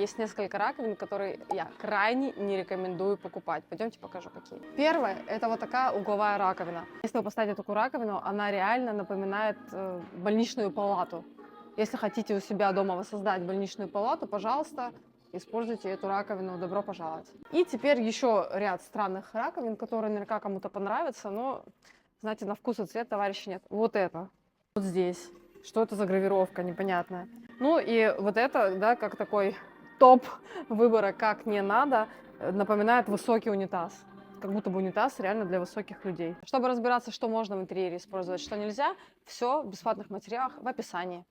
есть несколько раковин, которые я крайне не рекомендую покупать. Пойдемте покажу, какие. Первая – это вот такая угловая раковина. Если вы поставите такую раковину, она реально напоминает больничную палату. Если хотите у себя дома воссоздать больничную палату, пожалуйста, используйте эту раковину, добро пожаловать. И теперь еще ряд странных раковин, которые наверняка кому-то понравятся, но, знаете, на вкус и цвет товарища нет. Вот это, вот здесь. Что это за гравировка, непонятная. Ну и вот это, да, как такой топ выбора, как не надо, напоминает высокий унитаз. Как будто бы унитаз реально для высоких людей. Чтобы разбираться, что можно в интерьере использовать, что нельзя, все в бесплатных материалах в описании.